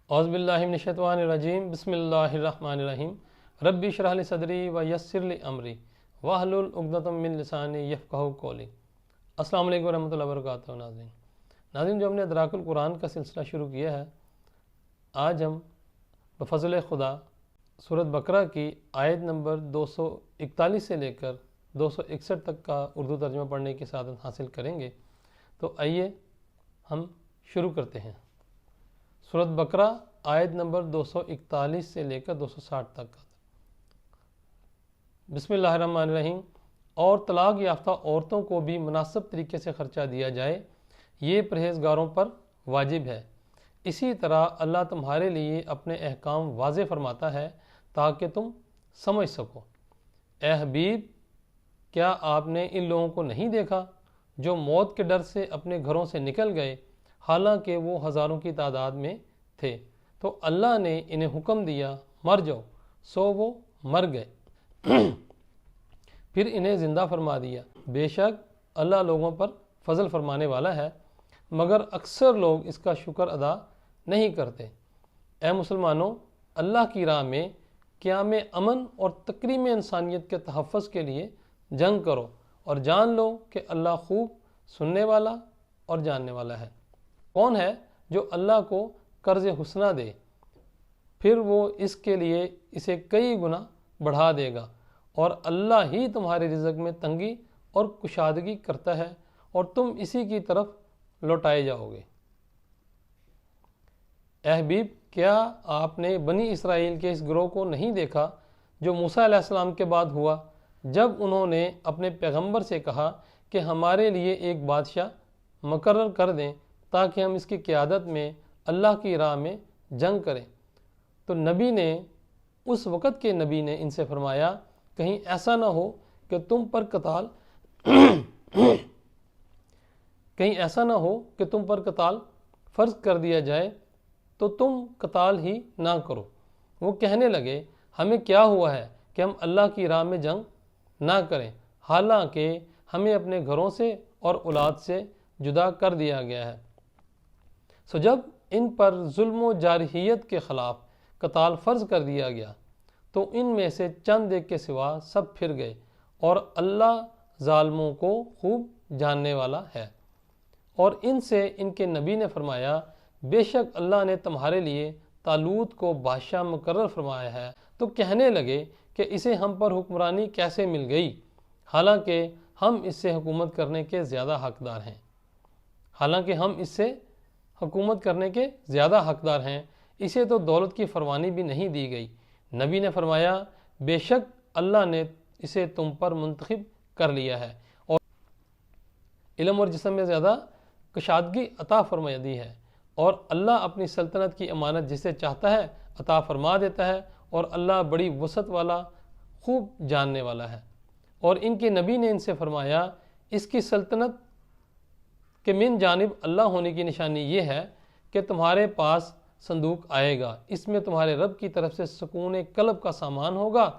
اعوذ باللہ من الشیطان الرجیم بسم اللہ الرحمن الرحیم ربی اشرح لی صدری ویسر لی امری واحلل عقدۃ من لسانی یفقہوا قولی۔ السلام علیکم ورحمۃ اللہ وبرکاتہ۔ ناظرین، جو ہم نے ادراک القرآن کا سلسلہ شروع کیا ہے، آج ہم بفضل خدا سورۃ بقرہ کی آیت نمبر 241 سے لے کر 261 تک کا اردو ترجمہ پڑھنے کی سعادت حاصل کریں گے۔ تو آئیے ہم شروع کرتے ہیں۔ سورۃ بقرہ آیت نمبر 241 سے لے کر 260 تک کا۔ بسم اللہ الرحمن الرحیم۔ اور طلاق یافتہ عورتوں کو بھی مناسب طریقے سے خرچہ دیا جائے، یہ پرہیزگاروں پر واجب ہے۔ اسی طرح اللہ تمہارے لیے اپنے احکام واضح فرماتا ہے تاکہ تم سمجھ سکو۔ اے حبیب، کیا آپ نے ان لوگوں کو نہیں دیکھا جو موت کے ڈر سے اپنے گھروں سے نکل گئے، حالانکہ وہ ہزاروں کی تعداد میں تھے، تو اللہ نے انہیں حکم دیا مر جاؤ، سو وہ مر گئے، پھر انہیں زندہ فرما دیا۔ بے شک اللہ لوگوں پر فضل فرمانے والا ہے، مگر اکثر لوگ اس کا شکر ادا نہیں کرتے۔ اے مسلمانوں، اللہ کی راہ میں قیام امن اور تکریم انسانیت کے تحفظ کے لیے جنگ کرو، اور جان لو کہ اللہ خوب سننے والا اور جاننے والا ہے۔ کون ہے جو اللہ کو قرض حسنہ دے، پھر وہ اس کے لیے اسے کئی گنا بڑھا دے گا، اور اللہ ہی تمہارے رزق میں تنگی اور کشادگی کرتا ہے، اور تم اسی کی طرف لوٹائے جاؤ گے۔ اے حبیب، کیا آپ نے بنی اسرائیل کے اس گروہ کو نہیں دیکھا جو موسیٰ علیہ السلام کے بعد ہوا، جب انہوں نے اپنے پیغمبر سے کہا کہ ہمارے لیے ایک بادشاہ مقرر کر دیں تاکہ ہم اس کی قیادت میں اللہ کی راہ میں جنگ کریں؟ تو اس وقت کے نبی نے ان سے فرمایا، کہیں ایسا نہ ہو کہ تم پر قتال فرض کر دیا جائے تو تم قتال ہی نہ کرو۔ وہ کہنے لگے، ہمیں کیا ہوا ہے کہ ہم اللہ کی راہ میں جنگ نہ کریں، حالانکہ ہمیں اپنے گھروں سے اور اولاد سے جدا کر دیا گیا ہے۔ سو جب ان پر ظلم و جارحیت کے خلاف قتال فرض کر دیا گیا تو ان میں سے چند ایک کے سوا سب پھر گئے، اور اللہ ظالموں کو خوب جاننے والا ہے۔ اور ان سے ان کے نبی نے فرمایا، بے شک اللہ نے تمہارے لیے طالوت کو بادشاہ مقرر فرمایا ہے۔ تو کہنے لگے کہ اسے ہم پر حکمرانی کیسے مل گئی، حالانکہ ہم اس سے حکومت کرنے کے زیادہ حقدار ہیں۔ اسے تو دولت کی فراوانی بھی نہیں دی گئی۔ نبی نے فرمایا، بے شک اللہ نے اسے تم پر منتخب کر لیا ہے، اور علم اور جسم میں زیادہ کشادگی عطا فرما دی ہے، اور اللہ اپنی سلطنت کی امانت جسے چاہتا ہے عطا فرما دیتا ہے، اور اللہ بڑی وسعت والا خوب جاننے والا ہے۔ اور ان کے نبی نے ان سے فرمایا، اس کی سلطنت کے من جانب اللہ ہونے کی نشانی یہ ہے کہ تمہارے پاس صندوق آئے گا، اس میں تمہارے رب کی طرف سے سکون قلب کا سامان ہوگا،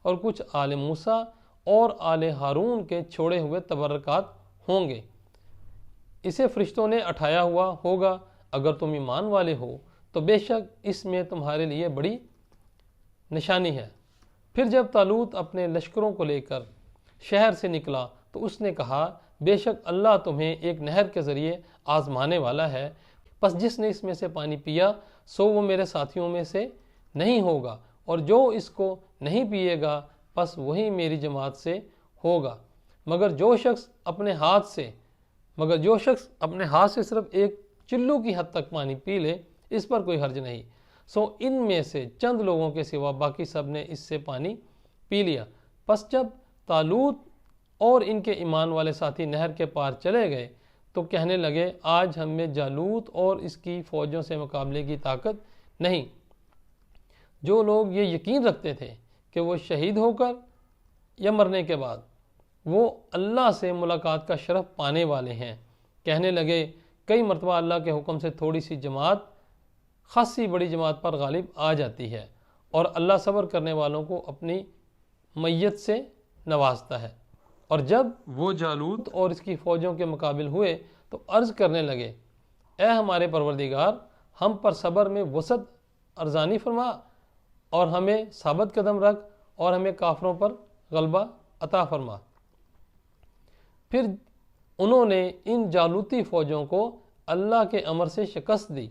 اور کچھ آل موسیٰ اور آل ہارون کے چھوڑے ہوئے تبرکات ہوں گے۔ اسے فرشتوں نے اٹھایا ہوا ہوگا۔ اگر تم ایمان والے ہو تو بے شک اس میں تمہارے لیے بڑی نشانی ہے۔ پھر جب طالوت اپنے لشکروں کو لے کر شہر سے نکلا تو اس نے کہا، بے شک اللہ تمہیں ایک نہر کے ذریعے آزمانے والا ہے، پس جس نے اس میں سے پانی پیا سو وہ میرے ساتھیوں میں سے نہیں ہوگا، اور جو اس کو نہیں پیے گا پس وہی میری جماعت سے ہوگا، مگر جو شخص اپنے ہاتھ سے صرف ایک چلو کی حد تک پانی پی لے، اس پر کوئی حرج نہیں۔ سو ان میں سے چند لوگوں کے سوا باقی سب نے اس سے پانی پی لیا۔ پس جب طالوت اور ان کے ایمان والے ساتھی نہر کے پار چلے گئے تو کہنے لگے، آج ہم میں جالوت اور اس کی فوجوں سے مقابلے کی طاقت نہیں۔ جو لوگ یہ یقین رکھتے تھے کہ وہ شہید ہو کر یا مرنے کے بعد وہ اللہ سے ملاقات کا شرف پانے والے ہیں، کہنے لگے، کئی مرتبہ اللہ کے حکم سے تھوڑی سی جماعت خاصی بڑی جماعت پر غالب آ جاتی ہے، اور اللہ صبر کرنے والوں کو اپنی میت سے نوازتا ہے۔ اور جب وہ جالوت اور اس کی فوجوں کے مقابل ہوئے تو عرض کرنے لگے، اے ہمارے پروردگار، ہم پر صبر میں وسعت ارزانی فرما اور ہمیں ثابت قدم رکھ اور ہمیں کافروں پر غلبہ عطا فرما۔ پھر انہوں نے ان جالوتی فوجوں کو اللہ کے امر سے شکست دی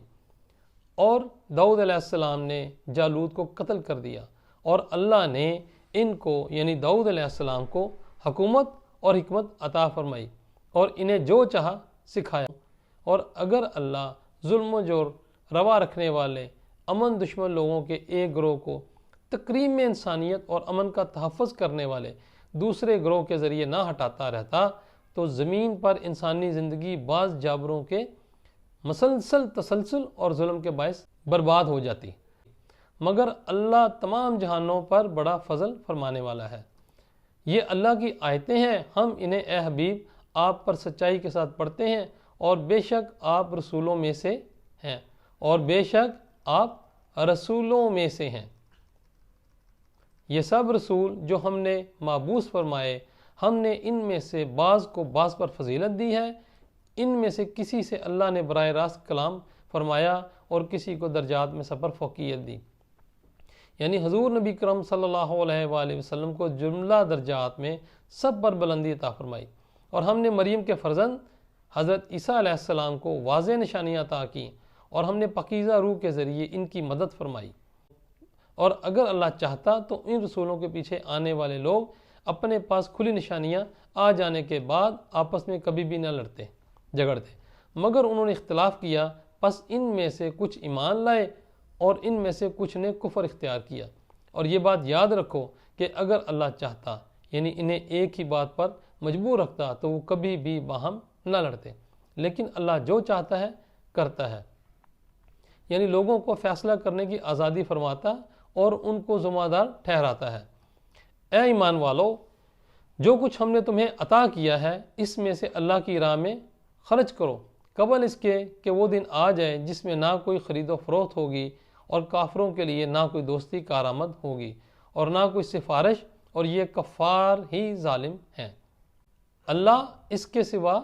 اور داؤد علیہ السلام نے جالوت کو قتل کر دیا، اور اللہ نے ان کو یعنی داؤد علیہ السلام کو حکومت اور حکمت عطا فرمائی اور انہیں جو چاہا سکھایا۔ اور اگر اللہ ظلم و جور روا رکھنے والے امن دشمن لوگوں کے ایک گروہ کو تقریم میں انسانیت اور امن کا تحفظ کرنے والے دوسرے گروہ کے ذریعے نہ ہٹاتا رہتا تو زمین پر انسانی زندگی بعض جابروں کے مسلسل تسلسل اور ظلم کے باعث برباد ہو جاتی، مگر اللہ تمام جہانوں پر بڑا فضل فرمانے والا ہے۔ یہ اللہ کی آیتیں ہیں، ہم انہیں اے حبیب آپ پر سچائی کے ساتھ پڑھتے ہیں، اور بے شک آپ رسولوں میں سے ہیں، اور بے شک آپ رسولوں میں سے ہیں۔ یہ سب رسول جو ہم نے مابعوث فرمائے، ہم نے ان میں سے بعض کو بعض پر فضیلت دی ہے، ان میں سے کسی سے اللہ نے براہ راست کلام فرمایا اور کسی کو درجات میں سفر فوقیت دی، یعنی حضور نبی کرم صلی اللہ علیہ وآلہ وسلم کو جملہ درجات میں سب پر بلندی عطا فرمائی، اور ہم نے مریم کے فرزند حضرت عیسیٰ علیہ السلام کو واضح نشانیاں عطا کیں، اور ہم نے پاکیزہ روح کے ذریعے ان کی مدد فرمائی۔ اور اگر اللہ چاہتا تو ان رسولوں کے پیچھے آنے والے لوگ اپنے پاس کھلی نشانیاں آ جانے کے بعد آپس میں کبھی بھی نہ لڑتے جھگڑتے، مگر انہوں نے اختلاف کیا، پس ان میں سے کچھ ایمان لائے اور ان میں سے کچھ نے کفر اختیار کیا۔ اور یہ بات یاد رکھو کہ اگر اللہ چاہتا یعنی انہیں ایک ہی بات پر مجبور رکھتا تو وہ کبھی بھی باہم نہ لڑتے، لیکن اللہ جو چاہتا ہے کرتا ہے، یعنی لوگوں کو فیصلہ کرنے کی آزادی فرماتا اور ان کو ذمہ دار ٹھہراتا ہے۔ اے ایمان والو، جو کچھ ہم نے تمہیں عطا کیا ہے اس میں سے اللہ کی راہ میں خرچ کرو، قبل اس کے کہ وہ دن آ جائے جس میں نہ کوئی خرید و فروخت ہوگی اور کافروں کے لیے نہ کوئی دوستی کارآمد ہوگی اور نہ کوئی سفارش، اور یہ کفار ہی ظالم ہیں۔ اللہ اس کے سوا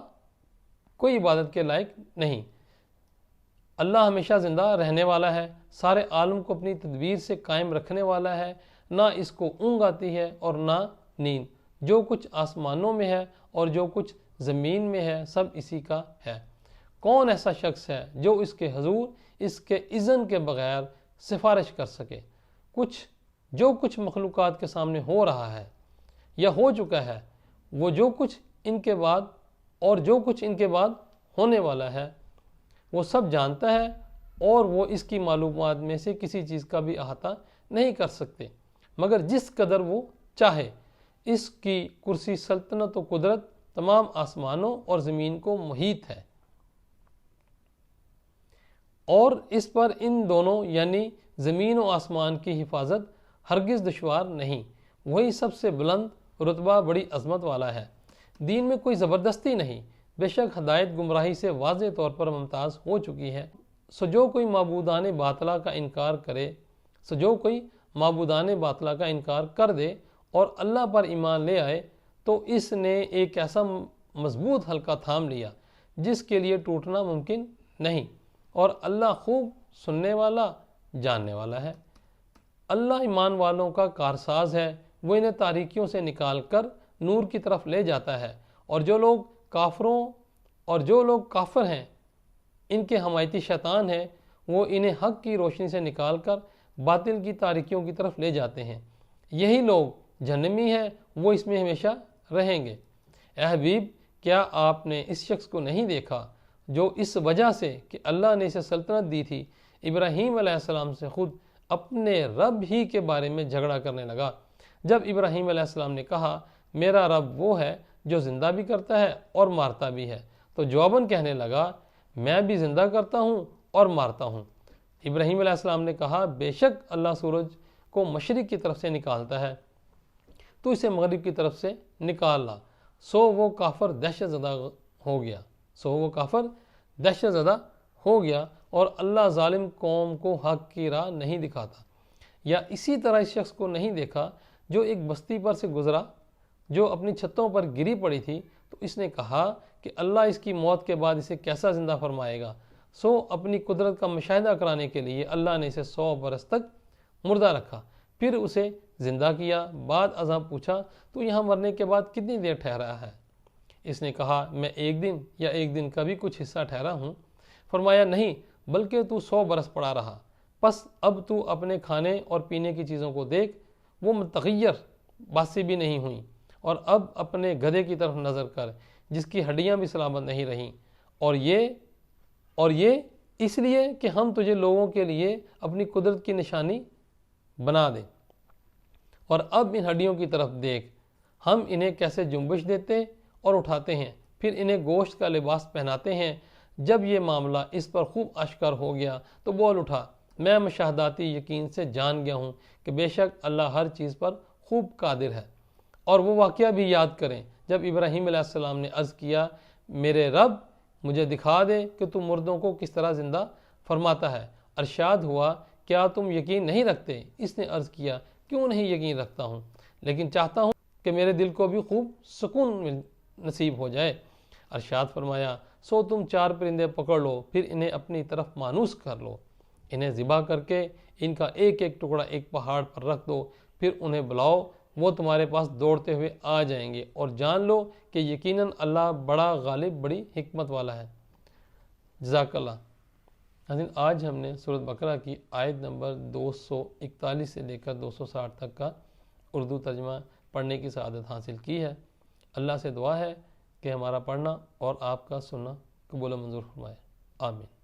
کوئی عبادت کے لائق نہیں۔ اللہ ہمیشہ زندہ رہنے والا ہے، سارے عالم کو اپنی تدبیر سے قائم رکھنے والا ہے، نہ اس کو اونگ آتی ہے اور نہ نیند۔ جو کچھ آسمانوں میں ہے اور جو کچھ زمین میں ہے سب اسی کا ہے۔ کون ایسا شخص ہے جو اس کے حضور اس کے اذن کے بغیر سفارش کر سکے؟ جو کچھ مخلوقات کے سامنے ہو رہا ہے یا ہو چکا ہے، وہ جو کچھ ان کے بعد اور جو کچھ ان کے بعد ہونے والا ہے وہ سب جانتا ہے، اور وہ اس کی معلومات میں سے کسی چیز کا بھی احاطہ نہیں کر سکتے مگر جس قدر وہ چاہے۔ اس کی کرسی سلطنت و قدرت تمام آسمانوں اور زمین کو محیط ہے، اور اس پر ان دونوں یعنی زمین و آسمان کی حفاظت ہرگز دشوار نہیں۔ وہی سب سے بلند رتبہ بڑی عظمت والا ہے۔ دین میں کوئی زبردستی نہیں، بے شک ہدایت گمراہی سے واضح طور پر ممتاز ہو چکی ہے۔ سو جو کوئی معبودان باطلہ کا انکار کر دے اور اللہ پر ایمان لے آئے تو اس نے ایک ایسا مضبوط حلقہ تھام لیا جس کے لیے ٹوٹنا ممکن نہیں، اور اللہ خوب سننے والا جاننے والا ہے۔ اللہ ایمان والوں کا کارساز ہے، وہ انہیں تاریکیوں سے نکال کر نور کی طرف لے جاتا ہے، اور جو لوگ کافر ہیں ان کے حمایتی شیطان ہیں، وہ انہیں حق کی روشنی سے نکال کر باطل کی تاریکیوں کی طرف لے جاتے ہیں۔ یہی لوگ جہنمی ہیں، وہ اس میں ہمیشہ رہیں گے۔ اے حبیب، کیا آپ نے اس شخص کو نہیں دیکھا جو اس وجہ سے کہ اللہ نے اسے سلطنت دی تھی ابراہیم علیہ السلام سے خود اپنے رب ہی کے بارے میں جھگڑا کرنے لگا؟ جب ابراہیم علیہ السلام نے کہا میرا رب وہ ہے جو زندہ بھی کرتا ہے اور مارتا بھی ہے، تو جواباً کہنے لگا میں بھی زندہ کرتا ہوں اور مارتا ہوں۔ ابراہیم علیہ السلام نے کہا بے شک اللہ سورج کو مشرق کی طرف سے نکالتا ہے، تو اسے مغرب کی طرف سے نکال لا۔ سو وہ کافر دہشت زدہ ہو گیا اور اللہ ظالم قوم کو حق کی راہ نہیں دکھاتا۔ یا اسی طرح اس شخص کو نہیں دیکھا جو ایک بستی پر سے گزرا جو اپنی چھتوں پر گری پڑی تھی، تو اس نے کہا کہ اللہ اس کی موت کے بعد اسے کیسا زندہ فرمائے گا؟ سو اپنی قدرت کا مشاہدہ کرانے کے لیے اللہ نے اسے 100 برس تک مردہ رکھا، پھر اسے زندہ کیا۔ بعد ازاں پوچھا تو یہاں مرنے کے بعد کتنی دیر ٹھہرا ہے؟ اس نے کہا میں 1 دن یا 1 دن کا بھی کچھ حصہ ٹھہرا ہوں۔ فرمایا نہیں بلکہ تو 100 برس پڑا رہا۔ پس اب تو اپنے کھانے اور پینے کی چیزوں کو دیکھ، وہ متغیر باسی بھی نہیں ہوئیں، اور اب اپنے گدھے کی طرف نظر کر جس کی ہڈیاں بھی سلامت نہیں رہیں، اور یہ اس لیے کہ ہم تجھے لوگوں کے لیے اپنی قدرت کی نشانی بنا دیں۔ اور اب ان ہڈیوں کی طرف دیکھ، ہم انہیں کیسے جنبش دیتے اور اٹھاتے ہیں، پھر انہیں گوشت کا لباس پہناتے ہیں۔ جب یہ معاملہ اس پر خوب اشکار ہو گیا تو بول اٹھا، میں مشاہداتی یقین سے جان گیا ہوں کہ بے شک اللہ ہر چیز پر خوب قادر ہے۔ اور وہ واقعہ بھی یاد کریں جب ابراہیم علیہ السلام نے عرض کیا، میرے رب مجھے دکھا دے کہ تم مردوں کو کس طرح زندہ فرماتا ہے۔ ارشاد ہوا، کیا تم یقین نہیں رکھتے؟ اس نے عرض کیا، کیوں نہیں یقین رکھتا ہوں، لیکن چاہتا ہوں کہ میرے دل کو بھی خوب سکون نصیب ہو جائے۔ ارشاد فرمایا، سو تم 4 پرندے پکڑ لو، پھر انہیں اپنی طرف مانوس کر لو، انہیں ذبح کر کے ان کا ایک ایک ٹکڑا ایک پہاڑ پر رکھ دو، پھر انہیں بلاؤ، وہ تمہارے پاس دوڑتے ہوئے آ جائیں گے، اور جان لو کہ یقیناً اللہ بڑا غالب، بڑی حکمت والا ہے۔ جزاک اللہ۔ ناظرین، آج ہم نے سورۃ بقرہ کی آیت نمبر 241 سے لے کر 260 تک کا اردو ترجمہ پڑھنے کی سعادت حاصل کی ہے۔ اللہ سے دعا ہے کہ ہمارا پڑھنا اور آپ کا سننا قبول و منظور فرمائے۔ آمین۔